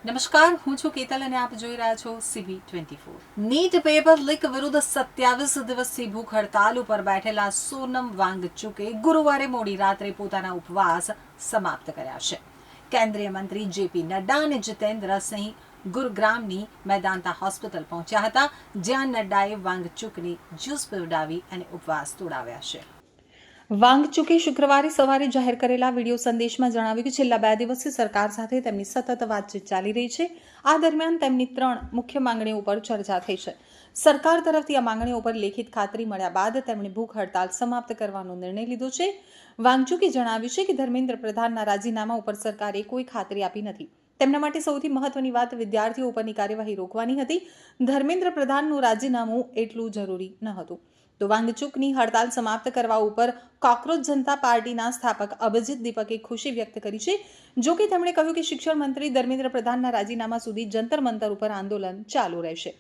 નમસ્કાર, હું છું કેતલ અને આપ જોઈ રહ્યા છો CB24। નીટ પેપર લીક વિરુદ્ધ 27 દિવસથી ભૂખ હડતાલ ઉપર બેઠેલા સોનમ વાંગચુકે ગુરુવારે મોડી રાત્રે પોતાના ઉપવાસ સમાપ્ત કર્યા છે। કેન્દ્રીય મંત્રી JP નડ્ડા અને જીતેન્દ્ર સિંહ ગુરુગ્રામની મેદાન્તા હોસ્પિટલ પહોંચ્યા હતા, જ્યાં નડ્ડાએ વાંગચુકને જ્યુસ પીવડાવી અને ઉપવાસ તોડાવ્યા છે। વાંગચુકે શુક્રવારે સવારે જાહેર કરેલા વિડીયો સંદેશમાં જણાવ્યું કે છેલ્લા 2 દિવસથી સરકાર સાથે તેમની સતત વાતચીત ચાલી રહી છે। આ દરમિયાન તેમની 3 મુખ્ય માંગણીઓ ઉપર ચર્ચા થઈ છે। સરકાર તરફથી આ માંગણીઓ ઉપર લેખિત ખાતરી મળ્યા બાદ તેમણે ભૂખ હડતાલ સમાપ્ત કરવાનો નિર્ણય લીધો છે। વાંગચુકે જણાવ્યું છે કે ધર્મેન્દ્ર પ્રધાનના રાજીનામા ઉપર સરકારે કોઈ ખાતરી આપી નથી। તેમના માટે સૌથી મહત્વની વાત વિદ્યાર્થીઓ ઉપરની કાર્યવાહી રોકવાની હતી। ધર્મેન્દ્ર પ્રધાનનું રાજીનામું એટલું જરૂરી ન હતું। તો વાંગચુકની હડતાલ સમાપ્ત કરવા ઉપર કોકરોચ જનતા પાર્ટીના સ્થાપક અભિજીત દીપકે ખુશી વ્યક્ત કરી છે। જો કે તેમણે કહ્યું કે શિક્ષણ મંત્રી ધર્મેન્દ્ર પ્રધાનના રાજીનામા સુધી જંતર મંતર ઉપર આંદોલન ચાલુ રહેશે।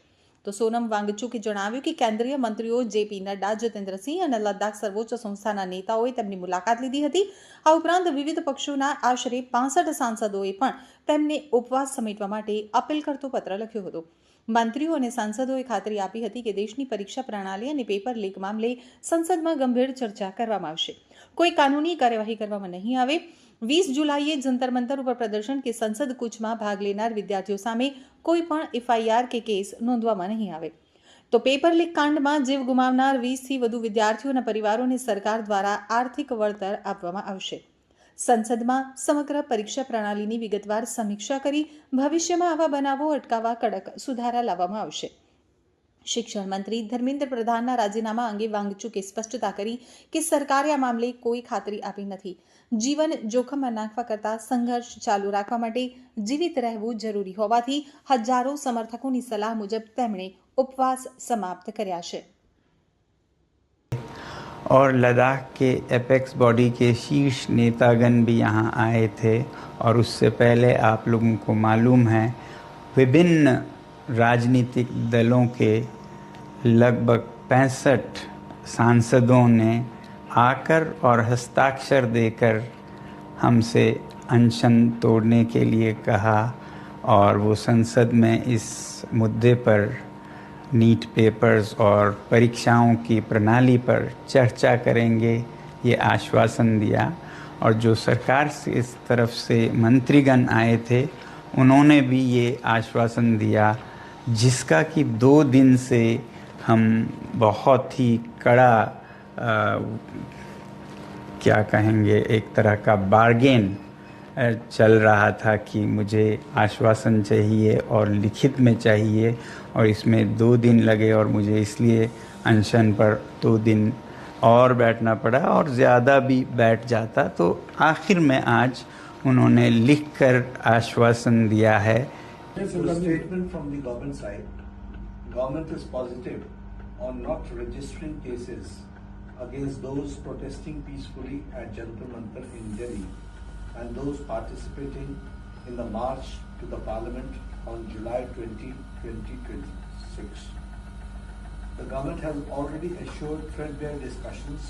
તો સોનમ વાંગચુકે જણાવ્યું કે કેન્દ્રીય મંત્રીઓ JP નડ્ડા, જીતેન્દ્ર સિંહ અને લદ્દાખ સર્વોચ્ચ સંસ્થાના નેતાઓએ તેમની મુલાકાત લીધી હતી। આ ઉપરાંત વિવિધ પક્ષોના આશરે 65 સાંસદોએ પણ તેમને ઉપવાસ સમેટવા માટે અપીલ કરતો પત્ર લખ્યો હતો। મંત્રીઓ અને સાંસદોએ ખાતરી આપી હતી કે દેશની પરીક્ષા પ્રણાલી અને પેપર લીક મામલે સંસદમાં ગંભીર ચર્ચા કરવામાં આવશે। કોઈ કાનૂની કાર્યવાહી કરવામાં નહીં આવે। 20 જુલાઈએ જંતર મંતર ઉપર પ્રદર્શન કે સંસદ કૂચમાં ભાગ લેનાર વિદ્યાર્થીઓ સામે કોઈ પણ FIR કે કેસ નોંધવામાં નહીં આવે। તો પેપર લીક કાંડમાં જીવ ગુમાવનાર 20થી વધુ વિદ્યાર્થીઓના પરિવારોને સરકાર દ્વારા આર્થિક વળતર આપવામાં આવશે। સંસદમાં સમગ્ર પરીક્ષા પ્રણાલીની વિગતવાર સમીક્ષા કરી ભવિષ્યમાં આવા બનાવો અટકાવવા કડક સુધારા લાવવામાં આવશે। શિક્ષણ મંત્રી ધર્મેન્દ્ર પ્રધાનના રાજીનામા અંગે વાંગચુકે સ્પષ્ટતા કરી કે સરકારે આ મામલે કોઈ ખાતરી આપી નથી। જીવન જોખમમાં નાખવા કરતાં સંઘર્ષ ચાલુ રાખવા માટે જીવિત રહેવું જરૂરી હોવાથી હજારો સમર્થકોની સલાહ મુજબ તેમણે ઉપવાસ સમાપ્ત કર્યા છે। और लद्दाख के एपेक्स बॉडी के शीर्ष नेतागण भी यहाँ आए थे और उससे पहले आप लोगों को मालूम है विभिन्न राजनीतिक दलों के लगभग 65 सांसदों ने आकर और हस्ताक्षर देकर हमसे अनशन तोड़ने के लिए कहा और वो संसद में इस मुद्दे पर नीट पेपर्स और परीक्षाओं की प्रणाली पर चर्चा करेंगे, ये आश्वासन दिया। और जो सरकार से इस तरफ से मंत्रीगण आए थे उन्होंने भी ये आश्वासन दिया, जिसका कि 2 दिन से हम बहुत ही कड़ा क्या कहेंगे, एक तरह का बार्गेन चल रहा था कि मुझे आश्वासन चाहिए और लिखित में चाहिए, और इसमें 2 दिन लगे और मुझे इसलिए अनशन पर 2 दिन और बैठना पड़ा और ज़्यादा भी बैठ जाता तो आखिर में आज उन्होंने लिखकर आश्वासन दिया है। Statement from the government side, government is positive on not registering cases against those protesting peacefully at Jantar Mantar in Delhi and those participating in the march to the Parliament on July 20, 2026. The government has already assured threadbare discussions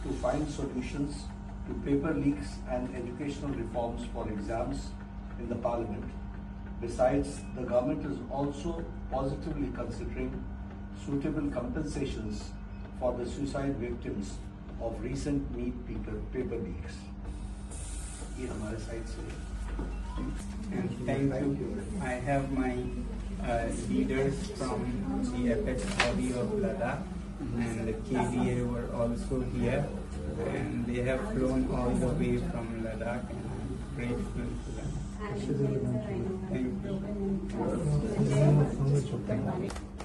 to find solutions to paper leaks and educational reforms for exams in the Parliament. Besides, the government is also positively considering suitable compensations for the suicide victims of recent NEET paper leaks. ये हमारे side से Thank you. I have my leaders from the apex body of Ladakh and the KDA were also here, and they have flown all the way from Ladakh, and I'm grateful to them. Thank you.